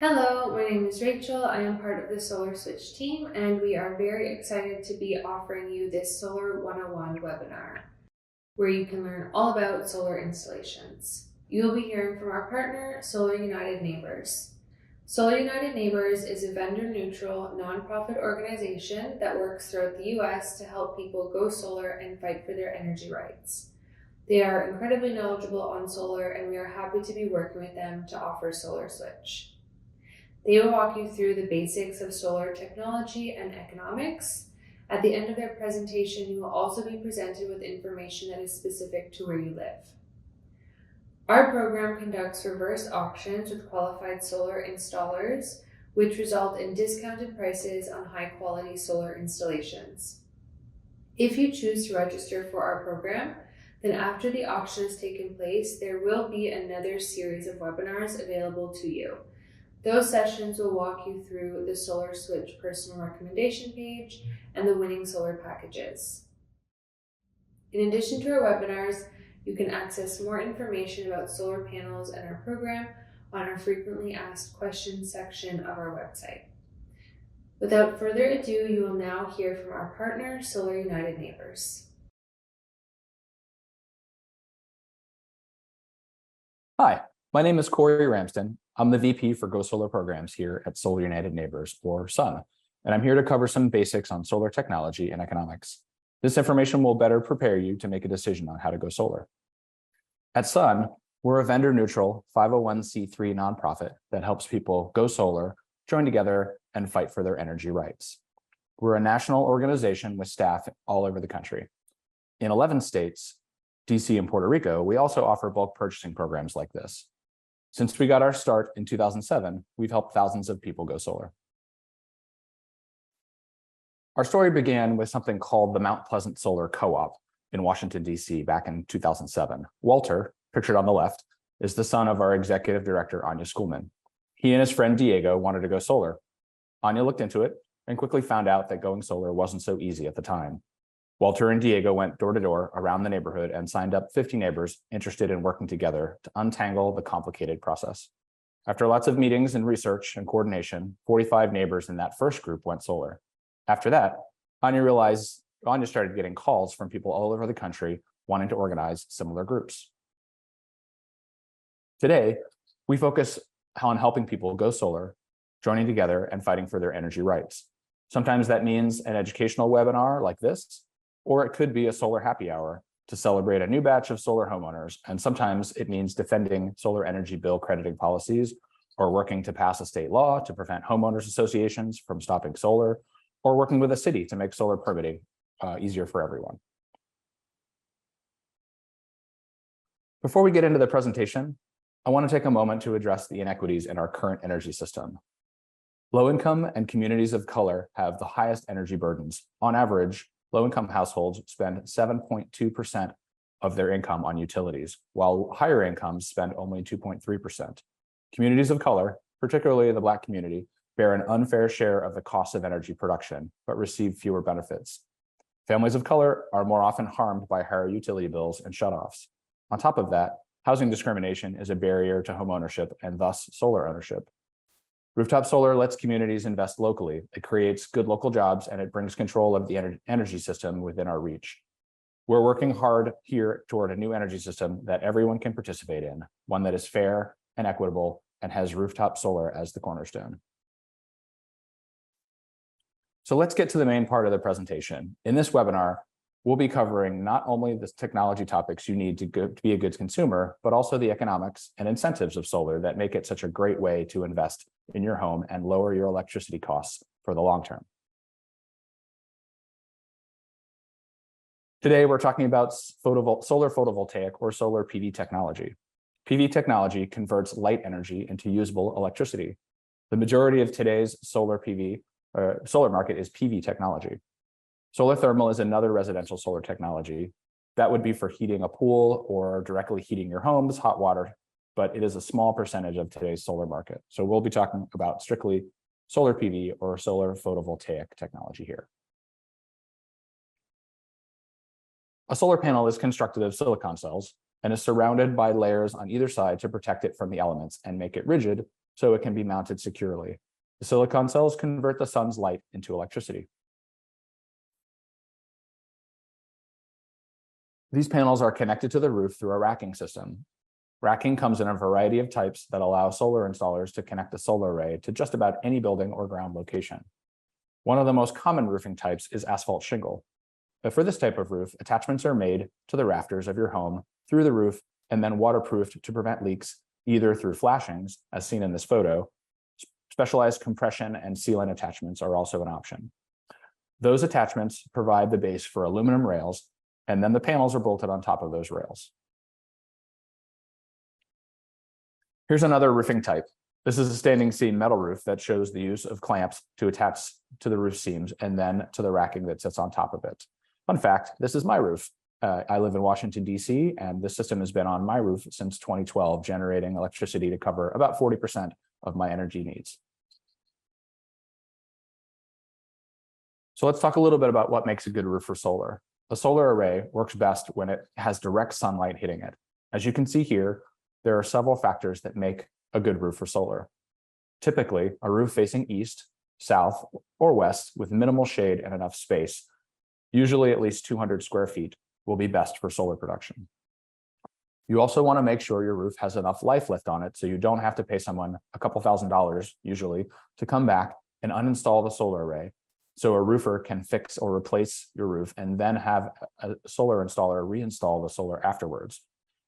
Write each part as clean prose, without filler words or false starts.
Hello, my name is Rachel. I am part of the Solar Switch team, and we are very excited to be offering you this Solar 101 webinar, where you can learn all about solar installations. You will be hearing from our partner, Solar United Neighbors. Solar United Neighbors is a vendor-neutral, nonprofit organization that works throughout the U.S. to help people go solar and fight for their energy rights. They are incredibly knowledgeable on solar, and we are happy to be working with them to offer Solar Switch. They will walk you through the basics of solar technology and economics. At the end of their presentation, you will also be presented with information that is specific to where you live. Our program conducts reverse auctions with qualified solar installers, which result in discounted prices on high-quality solar installations. If you choose to register for our program, then after the auction has taken place, there will be another series of webinars available to you. Those sessions will walk you through the Solar Switch personal recommendation page and the winning solar packages. In addition to our webinars, you can access more information about solar panels and our program on our frequently asked questions section of our website. Without further ado, you will now hear from our partner, Solar United Neighbors. Hi, my name is Corey Ramsden. I'm the VP for Go Solar programs here at Solar United Neighbors, or SUN, and I'm here to cover some basics on solar technology and economics. This information will better prepare you to make a decision on how to go solar. At SUN, we're a vendor-neutral 501c3 nonprofit that helps people go solar, join together, and fight for their energy rights. We're a national organization with staff all over the country. In 11 states, DC and Puerto Rico, we also offer bulk purchasing programs like this. Since we got our start in 2007, we've helped thousands of people go solar. Our story began with something called the Mount Pleasant Solar Co-op in Washington, DC back in 2007. Walter, pictured on the left, is the son of our executive director, Anya Schoolman. He and his friend Diego wanted to go solar. Anya looked into it and quickly found out that going solar wasn't so easy at the time. Walter and Diego went door to door around the neighborhood and signed up 50 neighbors interested in working together to untangle the complicated process. After lots of meetings and research and coordination, 45 neighbors in that first group went solar. After that, Anya started getting calls from people all over the country wanting to organize similar groups. Today, we focus on helping people go solar, joining together and fighting for their energy rights. Sometimes that means an educational webinar like this, or it could be a solar happy hour to celebrate a new batch of solar homeowners. And sometimes it means defending solar energy bill crediting policies, or working to pass a state law to prevent homeowners associations from stopping solar, or working with a city to make solar permitting easier for everyone. Before we get into the presentation, I want to take a moment to address the inequities in our current energy system. Low-income and communities of color have the highest energy burdens. On average, low-income households spend 7.2% of their income on utilities, while higher incomes spend only 2.3%. Communities of color, particularly the Black community, bear an unfair share of the cost of energy production, but receive fewer benefits. Families of color are more often harmed by higher utility bills and shutoffs. On top of that, housing discrimination is a barrier to homeownership and thus solar ownership. Rooftop solar lets communities invest locally. It creates good local jobs and it brings control of the energy system within our reach. We're working hard here toward a new energy system that everyone can participate in, one that is fair and equitable and has rooftop solar as the cornerstone. So let's get to the main part of the presentation. In this webinar, we'll be covering not only the technology topics you need to be a good consumer, but also the economics and incentives of solar that make it such a great way to invest in your home and lower your electricity costs for the long term. Today, we're talking about solar photovoltaic or solar PV technology. PV technology converts light energy into usable electricity. The majority of today's solar market is PV technology. Solar thermal is another residential solar technology. That would be for heating a pool or directly heating your home's hot water, but it is a small percentage of today's solar market. So we'll be talking about strictly solar PV or solar photovoltaic technology here. A solar panel is constructed of silicon cells and is surrounded by layers on either side to protect it from the elements and make it rigid so it can be mounted securely. The silicon cells convert the sun's light into electricity. These panels are connected to the roof through a racking system. Racking comes in a variety of types that allow solar installers to connect a solar array to just about any building or ground location. One of the most common roofing types is asphalt shingle. But for this type of roof, attachments are made to the rafters of your home through the roof and then waterproofed to prevent leaks, either through flashings, as seen in this photo. Specialized compression and sealant attachments are also an option. Those attachments provide the base for aluminum rails, and then the panels are bolted on top of those rails. Here's another roofing type. This is a standing seam metal roof that shows the use of clamps to attach to the roof seams and then to the racking that sits on top of it. Fun fact, this is my roof. I live in Washington, D.C., and this system has been on my roof since 2012, generating electricity to cover about 40% of my energy needs. So let's talk a little bit about what makes a good roof for solar. A solar array works best when it has direct sunlight hitting it. As you can see here, there are several factors that make a good roof for solar. Typically, a roof facing east, south, or west with minimal shade and enough space, usually at least 200 square feet, will be best for solar production. You also want to make sure your roof has enough life left on it so you don't have to pay someone a couple $1,000s, usually, to come back and uninstall the solar array, so a roofer can fix or replace your roof and then have a solar installer reinstall the solar afterwards.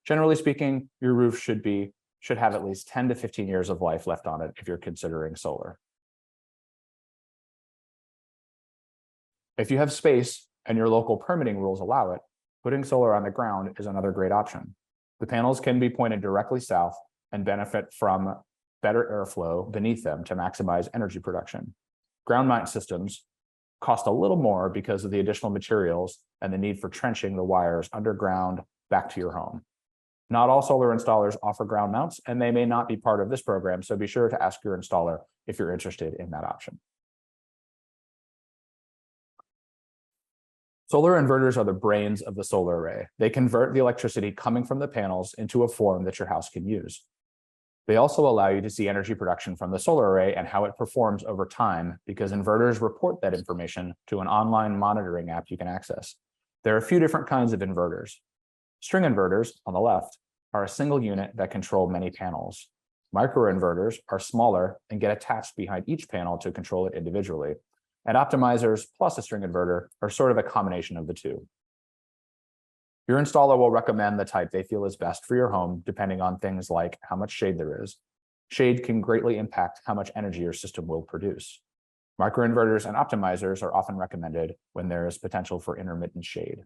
Generally speaking, your roof should have at least 10 to 15 years of life left on it if you're considering solar. If you have space and your local permitting rules allow it, putting solar on the ground is another great option. The panels can be pointed directly south and benefit from better airflow beneath them to maximize energy production. Ground mount systems cost a little more because of the additional materials and the need for trenching the wires underground back to your home. Not all solar installers offer ground mounts, and they may not be part of this program, so be sure to ask your installer if you're interested in that option. Solar inverters are the brains of the solar array. They convert the electricity coming from the panels into a form that your house can use. They also allow you to see energy production from the solar array and how it performs over time, because inverters report that information to an online monitoring app you can access. There are a few different kinds of inverters. String inverters, on the left, are a single unit that control many panels. Microinverters are smaller and get attached behind each panel to control it individually. And optimizers plus a string inverter are sort of a combination of the two. Your installer will recommend the type they feel is best for your home, depending on things like how much shade there is. Shade can greatly impact how much energy your system will produce. Microinverters and optimizers are often recommended when there is potential for intermittent shade.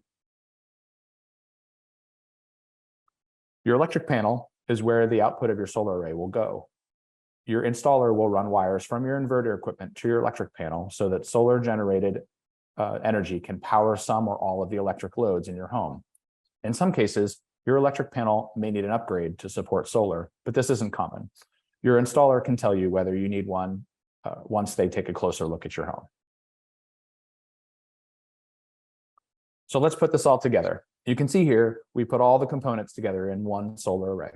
Your electric panel is where the output of your solar array will go. Your installer will run wires from your inverter equipment to your electric panel so that solar generated energy can power some or all of the electric loads in your home. In some cases, your electric panel may need an upgrade to support solar, but this isn't common. Your installer can tell you whether you need one once they take a closer look at your home. So let's put this all together. You can see here, we put all the components together in one solar array.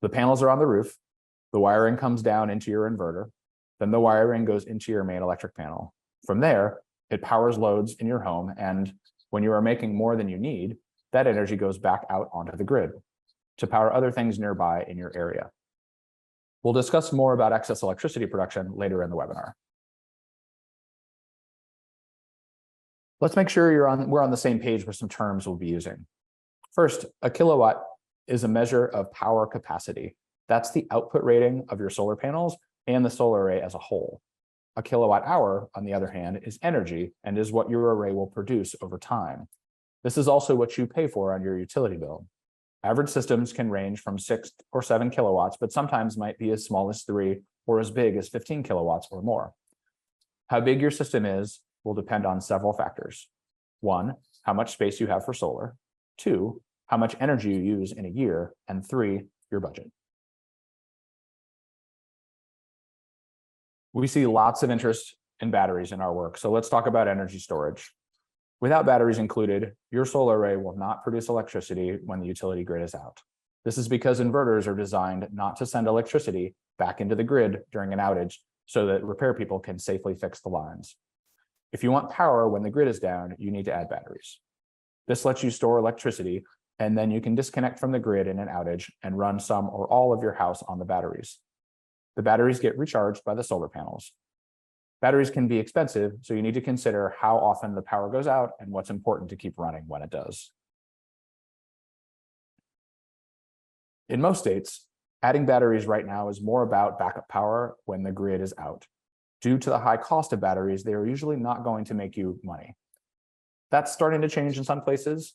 The panels are on the roof, the wiring comes down into your inverter, then the wiring goes into your main electric panel. From there, it powers loads in your home, and when you are making more than you need, that energy goes back out onto the grid to power other things nearby in your area. We'll discuss more about excess electricity production later in the webinar. Let's make sure we're on the same page with some terms we'll be using. First, a kilowatt is a measure of power capacity. That's the output rating of your solar panels and the solar array as a whole. A kilowatt hour, on the other hand, is energy and is what your array will produce over time. This is also what you pay for on your utility bill. Average systems can range from 6 or 7 kilowatts, but sometimes might be as small as 3 or as big as 15 kilowatts or more. How big your system is will depend on several factors. 1, how much space you have for solar. 2, how much energy you use in a year. And 3, your budget. We see lots of interest in batteries in our work, so let's talk about energy storage. Without batteries included, your solar array will not produce electricity when the utility grid is out. This is because inverters are designed not to send electricity back into the grid during an outage so that repair people can safely fix the lines. If you want power when the grid is down, you need to add batteries. This lets you store electricity, and then you can disconnect from the grid in an outage and run some or all of your house on the batteries. The batteries get recharged by the solar panels. Batteries can be expensive, so you need to consider how often the power goes out and what's important to keep running when it does. In most states, adding batteries right now is more about backup power when the grid is out. Due to the high cost of batteries, they are usually not going to make you money. That's starting to change in some places,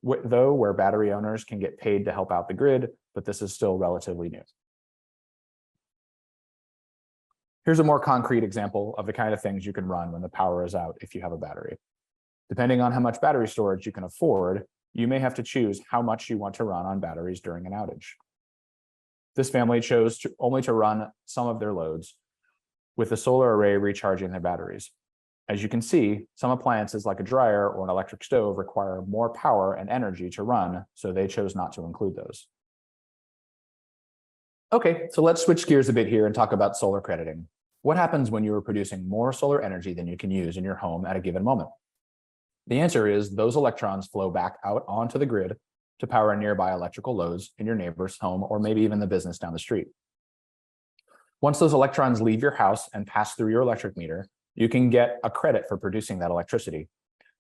though, where battery owners can get paid to help out the grid, but this is still relatively new. Here's a more concrete example of the kind of things you can run when the power is out if you have a battery. Depending on how much battery storage you can afford, you may have to choose how much you want to run on batteries during an outage. This family chose only to run some of their loads, with the solar array recharging their batteries. As you can see, some appliances like a dryer or an electric stove require more power and energy to run, so they chose not to include those. Okay, so let's switch gears a bit here and talk about solar crediting. What happens when you are producing more solar energy than you can use in your home at a given moment? The answer is those electrons flow back out onto the grid to power nearby electrical loads in your neighbor's home or maybe even the business down the street. Once those electrons leave your house and pass through your electric meter, you can get a credit for producing that electricity.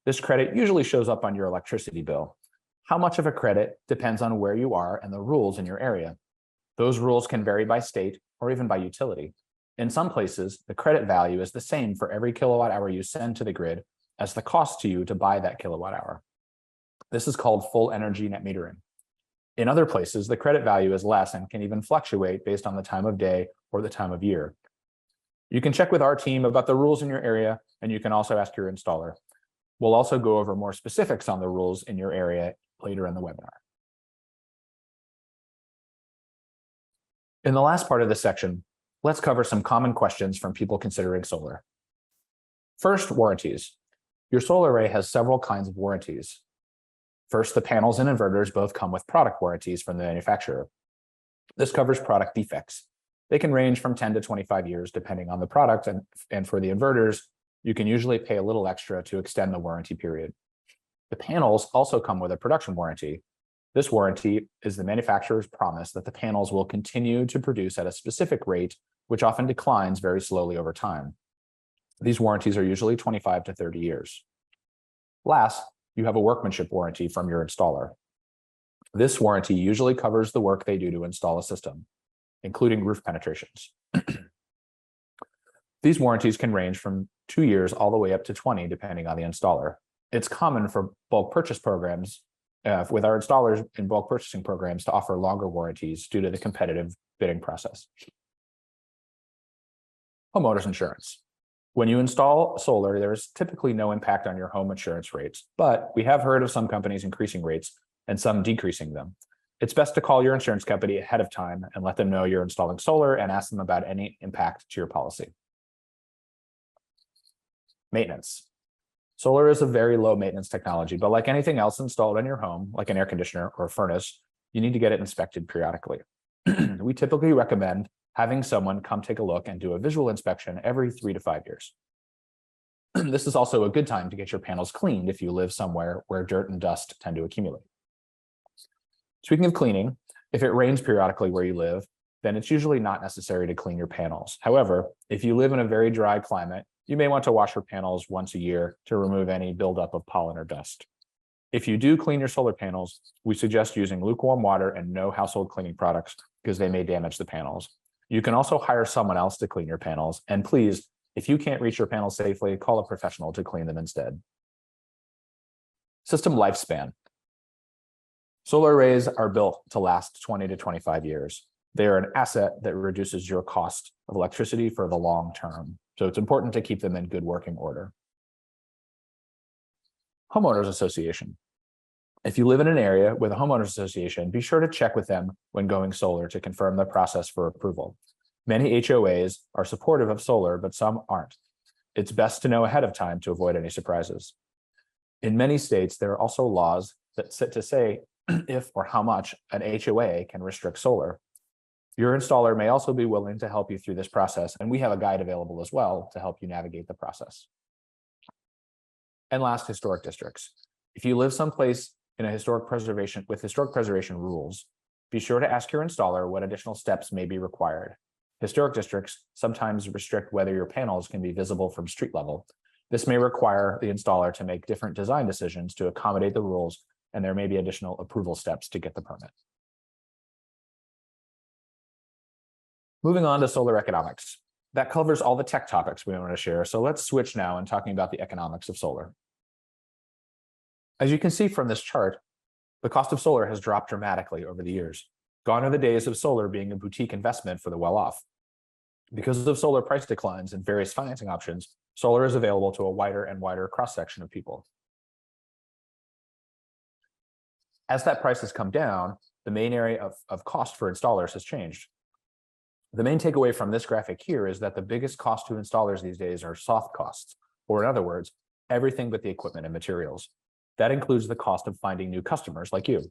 This credit usually shows up on your electricity bill. How much of a credit depends on where you are and the rules in your area. Those rules can vary by state or even by utility. In some places, the credit value is the same for every kilowatt hour you send to the grid as the cost to you to buy that kilowatt hour. This is called full energy net metering. In other places, the credit value is less and can even fluctuate based on the time of day or the time of year. You can check with our team about the rules in your area, and you can also ask your installer. We'll also go over more specifics on the rules in your area later in the webinar. In the last part of this section, let's cover some common questions from people considering solar. First, warranties. Your solar array has several kinds of warranties. First, the panels and inverters both come with product warranties from the manufacturer. This covers product defects. They can range from 10 to 25 years depending on the product, and for the inverters, you can usually pay a little extra to extend the warranty period. The panels also come with a production warranty. This warranty is the manufacturer's promise that the panels will continue to produce at a specific rate, which often declines very slowly over time. These warranties are usually 25 to 30 years. Last, you have a workmanship warranty from your installer. This warranty usually covers the work they do to install a system, including roof penetrations. These warranties can range from 2 years all the way up to 20, depending on the installer. It's common for bulk purchase programs, with our installers in bulk purchasing programs, to offer longer warranties due to the competitive bidding process. Homeowners insurance. When you install solar, there's typically no impact on your home insurance rates, but we have heard of some companies increasing rates and some decreasing them. It's best to call your insurance company ahead of time and let them know you're installing solar and ask them about any impact to your policy. Maintenance. Solar is a very low maintenance technology, but like anything else installed in your home, like an air conditioner or a furnace, you need to get it inspected periodically. We typically recommend having someone come take a look and do a visual inspection every 3 to 5 years. This is also a good time to get your panels cleaned if you live somewhere where dirt and dust tend to accumulate. Speaking of cleaning, if it rains periodically where you live, then it's usually not necessary to clean your panels. However, if you live in a very dry climate, you may want to wash your panels once a year to remove any buildup of pollen or dust. If you do clean your solar panels, we suggest using lukewarm water and no household cleaning products because they may damage the panels. You can also hire someone else to clean your panels. And please, if you can't reach your panels safely, call a professional to clean them instead. System lifespan. Solar arrays are built to last 20 to 25 years. They are an asset that reduces your cost of electricity for the long term. So it's important to keep them in good working order. Homeowners association. If you live in an area with a homeowners association, be sure to check with them when going solar to confirm the process for approval. Many HOAs are supportive of solar, but some aren't. It's best to know ahead of time to avoid any surprises. In many states, there are also laws that say if or how much an HOA can restrict solar. Your installer may also be willing to help you through this process, and we have a guide available as well to help you navigate the process. And last, historic districts. If you live someplace in a historic preservation rules, be sure to ask your installer what additional steps may be required. Historic districts sometimes restrict whether your panels can be visible from street level. This may require the installer to make different design decisions to accommodate the rules, and there may be additional approval steps to get the permit. Moving on to solar economics. That covers all the tech topics we want to share, so let's switch now and talking about the economics of solar. As you can see from this chart, the cost of solar has dropped dramatically over the years. Gone are the days of solar being a boutique investment for the well-off. Because of solar price declines and various financing options, solar is available to a wider and wider cross-section of people. As that price has come down, the main area of cost for installers has changed. The main takeaway from this graphic here is that the biggest cost to installers these days are soft costs, or in other words, everything but the equipment and materials. That includes the cost of finding new customers like you.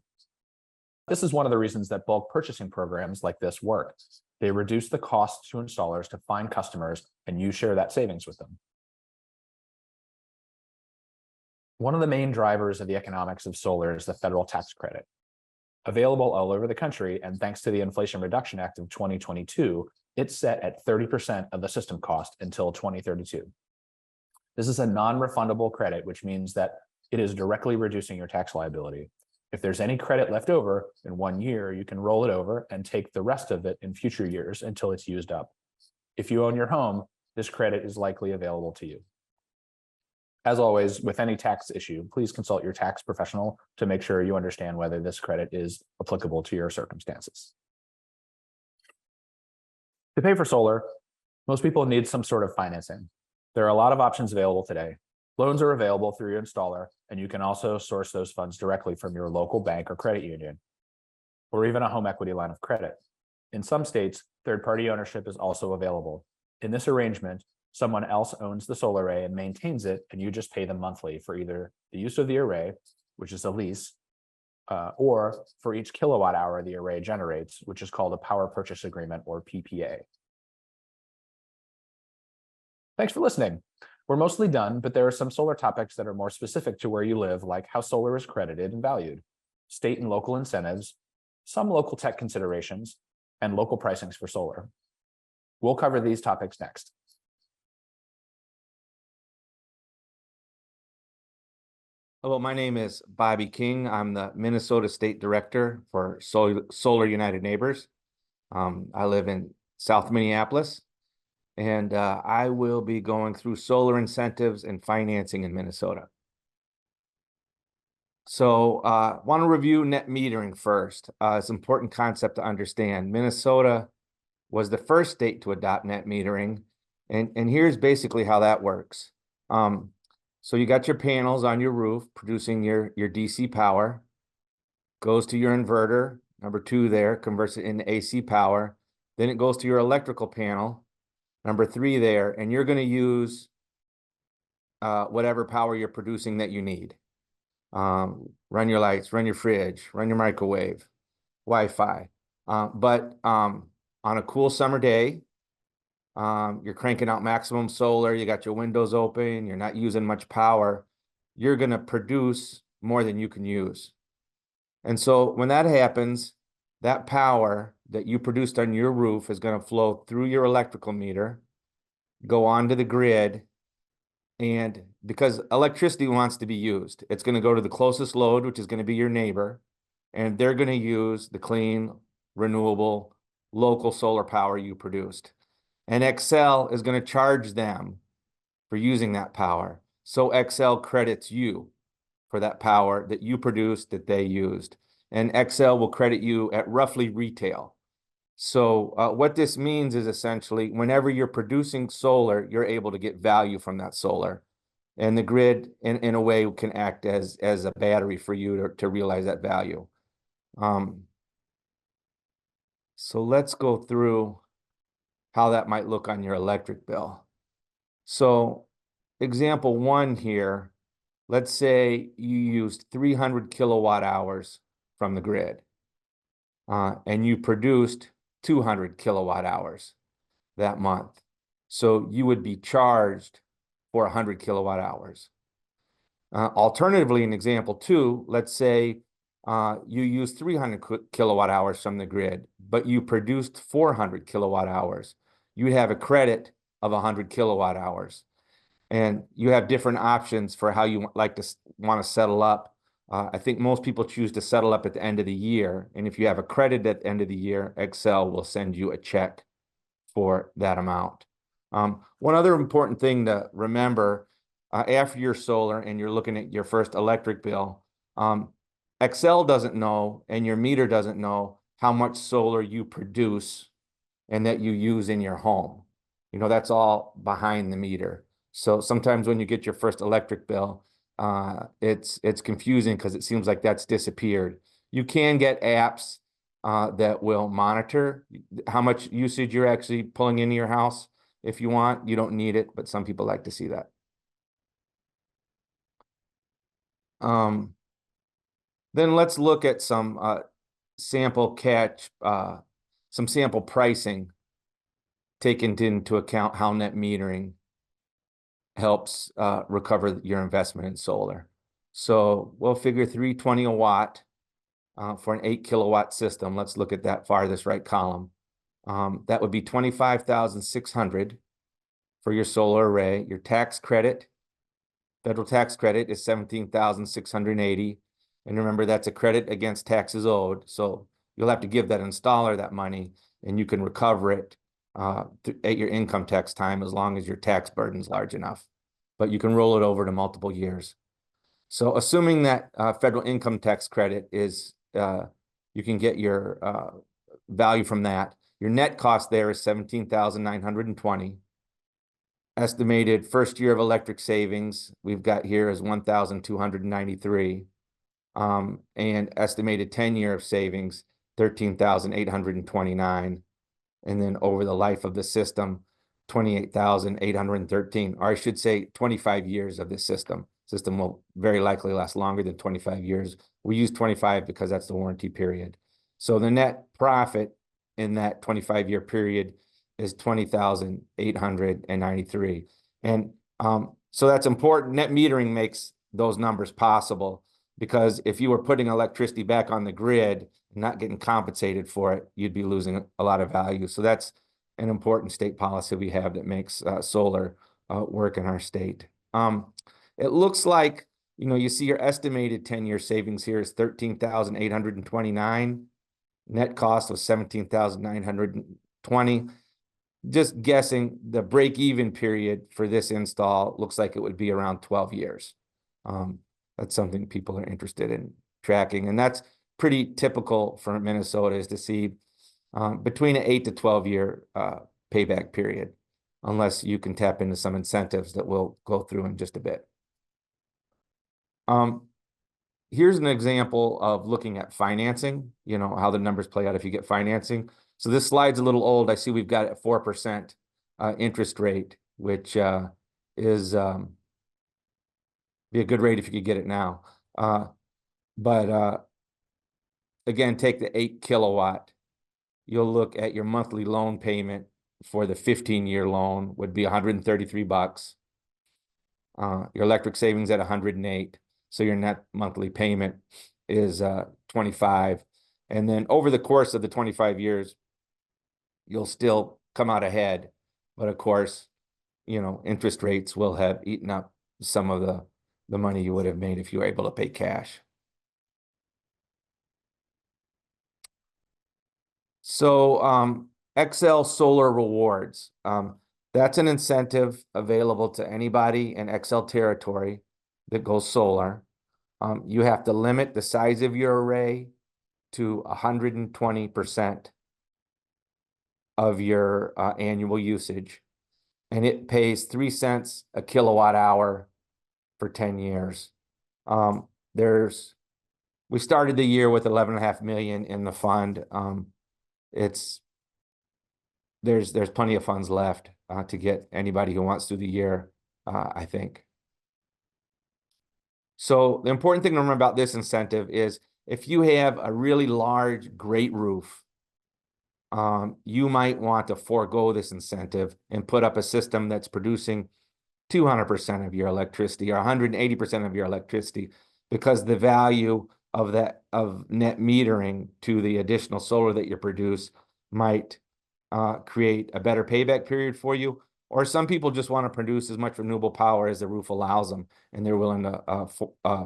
This is one of the reasons that bulk purchasing programs like this work. They reduce the cost to installers to find customers, and you share that savings with them. One of the main drivers of the economics of solar is the federal tax credit. Available all over the country, and thanks to the Inflation Reduction Act of 2022, it's set at 30% of the system cost until 2032. This is a non-refundable credit, which means that it is directly reducing your tax liability. If there's any credit left over in 1 year, you can roll it over and take the rest of it in future years until it's used up. If you own your home, this credit is likely available to you. As always, with any tax issue, please consult your tax professional to make sure you understand whether this credit is applicable to your circumstances. To pay for solar, most people need some sort of financing. There are a lot of options available today. Loans are available through your installer, and you can also source those funds directly from your local bank or credit union, or even a home equity line of credit. In some states, third-party ownership is also available. In this arrangement, someone else owns the solar array and maintains it, and you just pay them monthly for either the use of the array, which is a lease, or for each kilowatt hour the array generates, which is called a power purchase agreement, or PPA. Thanks for listening. We're mostly done, but there are some solar topics that are more specific to where you live, like how solar is credited and valued, state and local incentives, some local tech considerations, and local pricings for solar. We'll cover these topics next. Hello, my name is Bobby King. I'm the Minnesota State Director for Solar United Neighbors. I live in South Minneapolis, and I will be going through solar incentives and financing in Minnesota. So want to review net metering first. It's an important concept to understand. Minnesota was the first state to adopt net metering, and here's basically how that works. So you got your panels on your roof producing your DC power, goes to your inverter, number 2 there, converts it into AC power. Then it goes to your electrical panel, number 3 there, and you're going to use whatever power you're producing that you need. Run your lights, run your fridge, run your microwave, Wi-Fi. But on a cool summer day, you're cranking out maximum solar, you got your windows open, you're not using much power, you're going to produce more than you can use. And so when that happens, that power that you produced on your roof is going to flow through your electrical meter, go onto the grid, and because electricity wants to be used, it's going to go to the closest load, which is going to be your neighbor, and they're going to use the clean, renewable, local solar power you produced. And Xcel is going to charge them for using that power. So Xcel credits you for that power that you produced that they used. And Xcel will credit you at roughly retail. So what this means is essentially whenever you're producing solar, you're able to get value from that solar. And the grid, in a way, can act as a battery for you to realize that value. So let's go through how that might look on your electric bill. So example 1 here, let's say you used 300 kilowatt hours from the grid and you produced 200 kilowatt hours that month. So you would be charged for 100 kilowatt hours. Alternatively, in example 2, let's say you use 300 kilowatt hours from the grid, but you produced 400 kilowatt hours. You have a credit of 100 kilowatt hours. And you have different options for how you want to settle up. I think most people choose to settle up at the end of the year. And if you have a credit at the end of the year, Xcel will send you a check for that amount. One other important thing to remember, after you're solar and you're looking at your first electric bill, Xcel doesn't know and your meter doesn't know how much solar you produce and that you use in your home. You know, that's all behind the meter. So sometimes when you get your first electric bill, it's confusing because it seems like that's disappeared. You can get apps that will monitor how much usage you're actually pulling into your house. If you want, you don't need it, but some people like to see that. Then let's look at some sample pricing taken into account how net metering helps recover your investment in solar. So we'll figure $3.20 a watt for an 8 kilowatt system. Let's look at that farthest right column. That would be $25,600 for your solar array. Your tax credit, federal tax credit, is $17,680. And remember, that's a credit against taxes owed. So you'll have to give that installer that money, and you can recover it at your income tax time as long as your tax burden's large enough. But you can roll it over to multiple years. So assuming that federal income tax credit is, you can get your value from that. Your net cost there is $17,920. Estimated first year of electric savings we've got here is $1,293. And estimated 10-year of savings, $13,829. And then over the life of the system, 28,813, or I should say 25 years of this system. System will very likely last longer than 25 years. We use 25 because that's the warranty period. So the net profit in that 25-year period is 20,893. And so that's important. Net metering makes those numbers possible, because if you were putting electricity back on the grid and not getting compensated for it, you'd be losing a lot of value. So that's an important state policy we have that makes solar work in our state. It looks like, you know, you see your estimated 10-year savings here is 13,829. Net cost was 17,920. Just guessing, the break-even period for this install looks like it would be around 12 years. That's something people are interested in tracking, and that's pretty typical for Minnesota, is to see between an 8 to 12 year payback period, unless you can tap into some incentives that we'll go through in just a bit. Here's an example of looking at financing, you know, how the numbers play out if you get financing. So this slide's a little old. I see we've got a 4% interest rate, which is be a good rate if you could get it now. But again, take the 8 kilowatt. You'll look at your monthly loan payment for the 15-year loan would be $133. Your electric savings at 108. So your net monthly payment is 25. And then over the course of the 25 years, you'll still come out ahead. But of course, you know, interest rates will have eaten up some of the money you would have made if you were able to pay cash. So Xcel Solar Rewards, that's an incentive available to anybody in Xcel territory that goes solar. You have to limit the size of your array to 120% of your annual usage, and it pays 3 cents a kilowatt hour for 10 years. We started the year with 11.5 million in the fund. There's plenty of funds left to get anybody who wants through the year, I think. So the important thing to remember about this incentive is if you have a really large, great roof you might want to forego this incentive and put up a system that's producing 200% of your electricity or 180% of your electricity, because the value of net metering to the additional solar that you produce might create a better payback period for you. Or some people just want to produce as much renewable power as the roof allows them, and they're willing to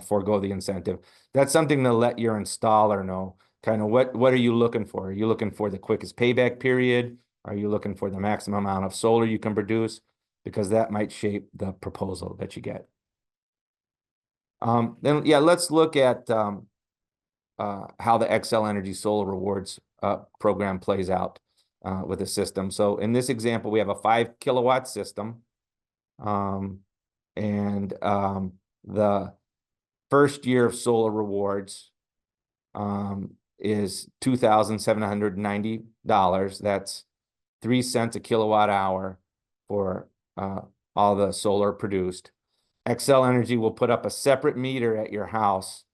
forego the incentive. That's something to let your installer know. Kind of what are you looking for? Are you looking for the quickest payback period? Are you looking for the maximum amount of solar you can produce? Because that might shape the proposal that you get. Then, yeah, let's look at how the Xcel Energy Solar Rewards program plays out with the system. So in this example, we have a 5 kilowatt system. The first year of solar rewards is $2,790. That's 3 cents a kilowatt hour for all the solar produced. Xcel Energy will put up a separate meter at your house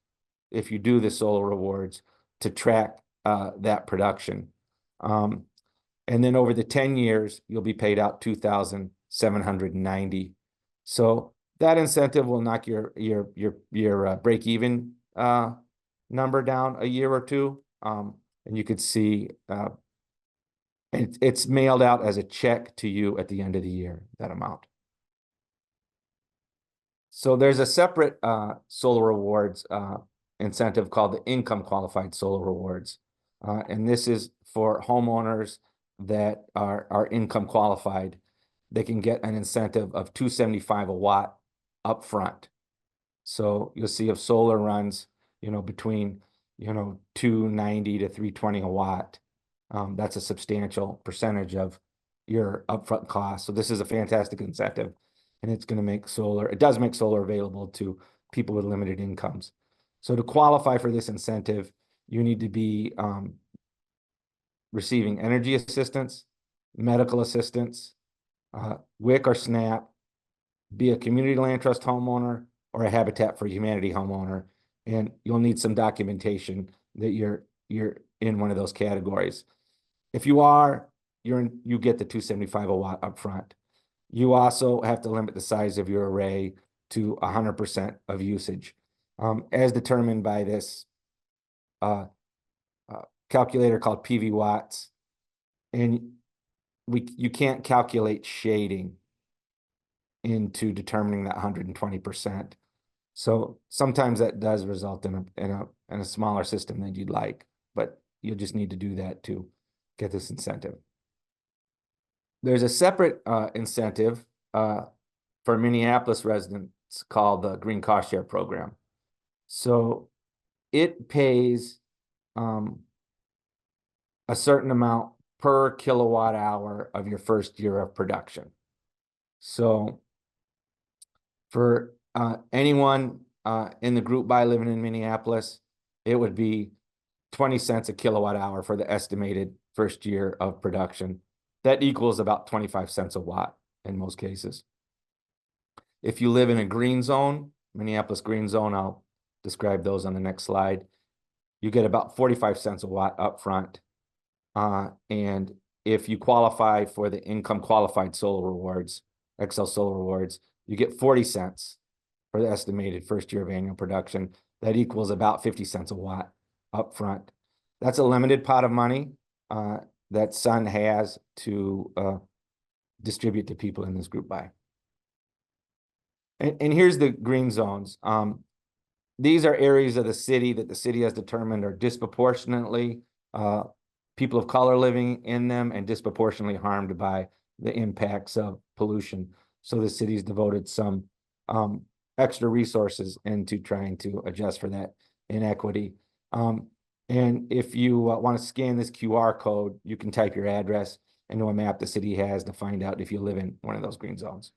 if you do the solar rewards to track that production. And then over the 10 years, you'll be paid out $2,790. So that incentive will knock your break-even number down a year or two. And you could see it's mailed out as a check to you at the end of the year, that amount. So there's a separate solar rewards incentive called the income qualified solar rewards. And this is for homeowners that are income qualified. They can get an incentive of $275 a watt upfront. So you'll see if solar runs, between, $290 to $320 a watt, that's a substantial percentage of your upfront cost. So this is a fantastic incentive, and it does make solar available to people with limited incomes. So to qualify for this incentive, you need to be receiving energy assistance, medical assistance, WIC or SNAP, be a community land trust homeowner or a Habitat for Humanity homeowner, and you'll need some documentation that you're in one of those categories. If you are, you get the $275 a watt upfront. You also have to limit the size of your array to 100% of usage, as determined by this calculator called PV Watts. And you can't calculate shading into determining that 120%. So sometimes that does result in a smaller system than you'd like, but you'll just need to do that to get this incentive. There's a separate incentive for Minneapolis residents called the Green Cost Share Program. So it pays a certain amount per kilowatt hour of your first year of production. So for anyone in the group buy living in Minneapolis, it would be 20 cents a kilowatt hour for the estimated first year of production. That equals about 25 cents a watt in most cases. If you live in a green zone, Minneapolis green zone, I'll describe those on the next slide, you get about 45 cents a watt upfront. And if you qualify for the income qualified solar rewards, Xcel Solar Rewards, you get 40 cents for the estimated first year of annual production. That equals about 50 cents a watt upfront. That's a limited pot of money that Sun has to distribute to people in this group buy. And here's the green zones. These are areas of the city that the city has determined are disproportionately people of color living in them and disproportionately harmed by the impacts of pollution. So the city's devoted some extra resources into trying to adjust for that inequity. And if you want to scan this QR code, you can type your address into a map the city has to find out if you live in one of those green zones.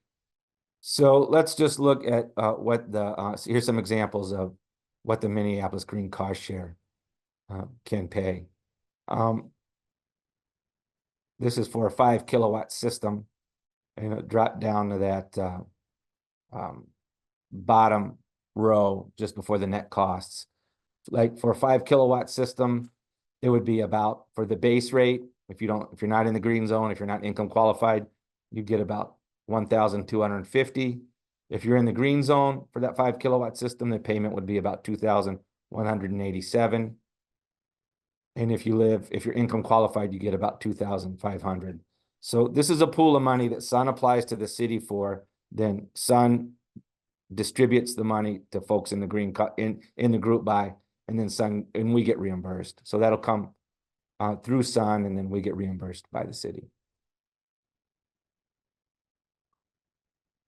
So let's just look at so here's some examples of what the Minneapolis Green Cost Share can pay. This is for a 5 kilowatt system, and it dropped down to that bottom row just before the net costs. Like for a 5 kilowatt system, it would be about, for the base rate, If you're not in the green zone, if you're not income qualified, you get about 1,250. If you're in the green zone for that 5 kilowatt system, the payment would be about 2,187. And if you're income qualified, you get about 2,500. So this is a pool of money that Sun applies to the city for. Then Sun distributes the money to folks in the green in the group buy, and then we get reimbursed. So that'll come through Sun, and then we get reimbursed by the city.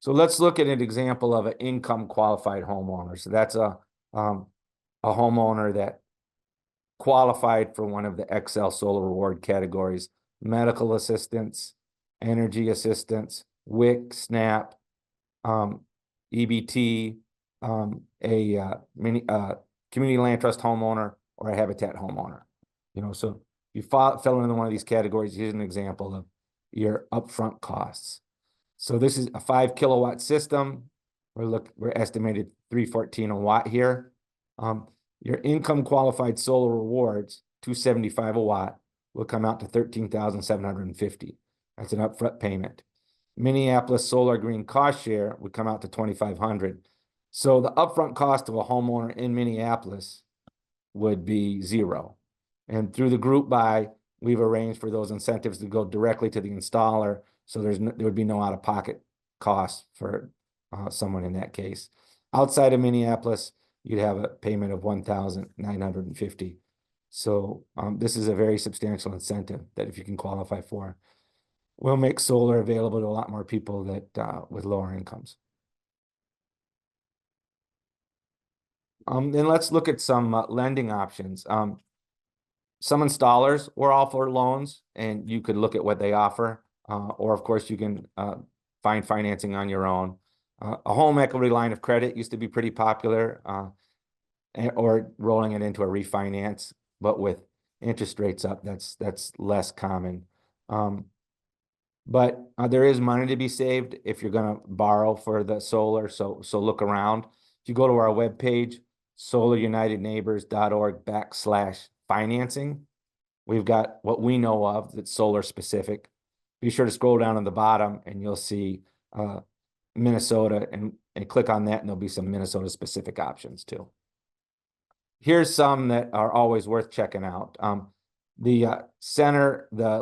So let's look at an example of an income qualified homeowner. So that's a homeowner that qualified for one of the Excel Solar Reward categories: medical assistance, energy assistance, WIC, SNAP, EBT, community land trust homeowner, or a habitat homeowner. So you fell into one of these categories. Here's an example of your upfront costs. So this is a 5 kilowatt system. We're estimated 314 a watt here. Your income qualified solar rewards, 275 a watt, will come out to 13,750. That's an upfront payment. Minneapolis Solar Green cost share would come out to 2,500. So the upfront cost of a homeowner in Minneapolis would be zero. And through the group buy, we've arranged for those incentives to go directly to the installer. So there would be no out-of-pocket cost for someone in that case. Outside of Minneapolis, you'd have a payment of 1,950. So this is a very substantial incentive that, if you can qualify for, will make solar available to a lot more people that with lower incomes. Then let's look at some lending options. Some installers will offer loans, and you could look at what they offer. Or of course you can find financing on your own. A home equity line of credit used to be pretty popular, or rolling it into a refinance, but with interest rates up, that's less common. But there is money to be saved if you're going to borrow for the solar. So look around. If you go to our webpage, solarunitedneighbors.org/financing, we've got what we know of that's solar specific. Be sure to scroll down on the bottom and you'll see Minnesota, and click on that, and there'll be some Minnesota specific options too. Here's some that are always worth checking out. The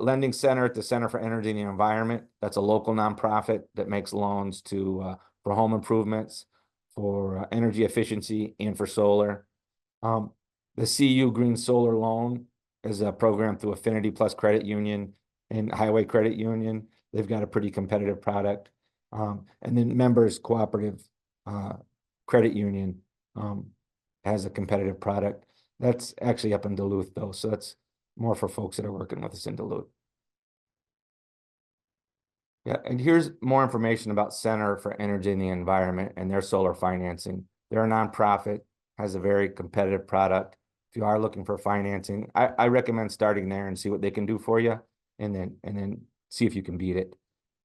lending center at the Center for Energy and the Environment, that's a local nonprofit that makes loans for home improvements, for energy efficiency, and for solar. The CU Green Solar Loan is a program through Affinity Plus Credit Union and Highway Credit Union. They've got a pretty competitive product. And then Members Cooperative Credit Union has a competitive product. That's actually up in Duluth though, so that's more for folks that are working with us in Duluth. Yeah, and here's more information about Center for Energy and the Environment and their solar financing. They're a nonprofit, has a very competitive product. If you are looking for financing, I recommend starting there and see what they can do for you, and then see if you can beat it.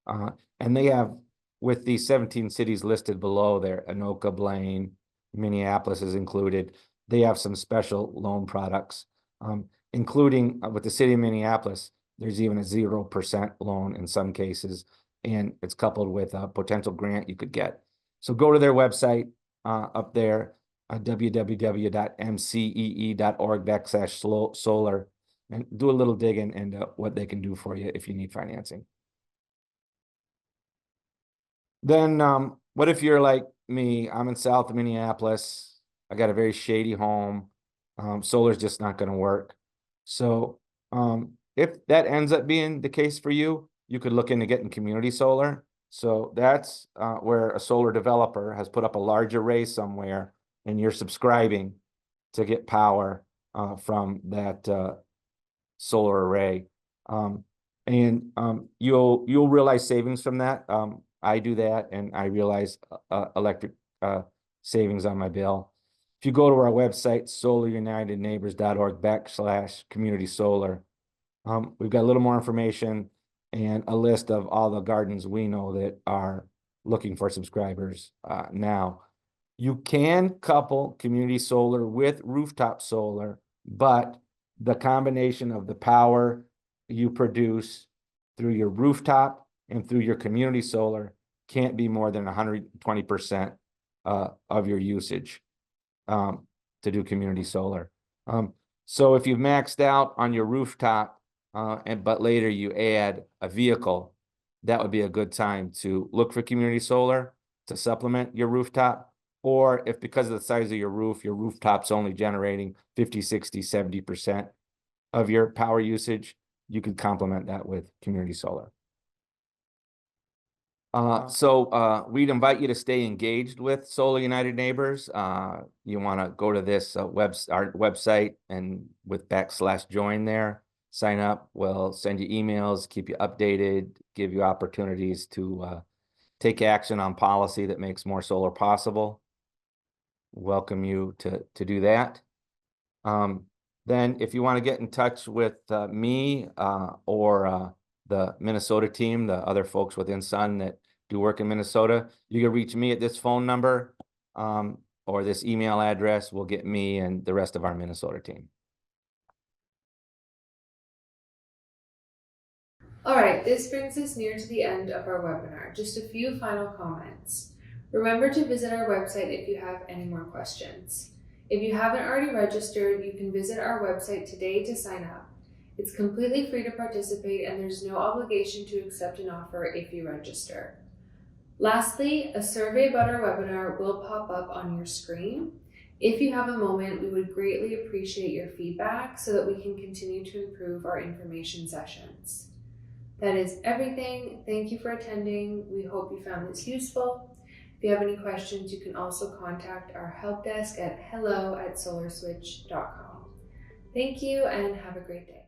And they have, with the 17 cities listed below there, Anoka, Blaine, Minneapolis is included. They have some special loan products, including with the city of Minneapolis. There's even a 0% loan in some cases, and it's coupled with a potential grant you could get. So go to their website up there, www.mcee.org/solar, and do a little digging into what they can do for you if you need financing. Then what if you're like me? I'm in South Minneapolis. I got a very shady home. Solar's just not going to work. So if that ends up being the case for you, you could look into getting community solar. So that's where a solar developer has put up a large array somewhere, and you're subscribing to get power from that solar array. And you'll realize savings from that. I do that, and I realize electric savings on my bill. If you go to our website, solarunitedneighbors.org/community solar, we've got a little more information and a list of all the gardens we know that are looking for subscribers now. You can couple community solar with rooftop solar, but the combination of the power you produce through your rooftop and through your community solar can't be more than 120% of your usage to do community solar. So if you've maxed out on your rooftop but later you add a vehicle, that would be a good time to look for community solar to supplement your rooftop. Or if because of the size of your rooftop's only generating 50, 60, 70% of your power usage, you could complement that with community solar. So we'd invite you to stay engaged with Solar United Neighbors. You want to go to this our website and with /join there, sign up. We'll send you emails, keep you updated, give you opportunities to take action on policy that makes more solar possible. Welcome you to do that. Then if you want to get in touch with me or the Minnesota team, the other folks within Sun that do work in Minnesota, you can reach me at this phone number or this email address. Will get me and the rest of our Minnesota team. All right, this brings us near to the end of our webinar. Just a few final comments. Remember to visit our website if you have any more questions. If you haven't already registered, you can visit our website today to sign up. It's completely free to participate and there's no obligation to accept an offer if you register. Lastly, a survey about our webinar will pop up on your screen. If you have a moment, we would greatly appreciate your feedback so that we can continue to improve our information sessions. That is everything. Thank you for attending. We hope you found this useful. If you have any questions, you can also contact our help desk at hello@solarswitch.com. Thank you and have a great day.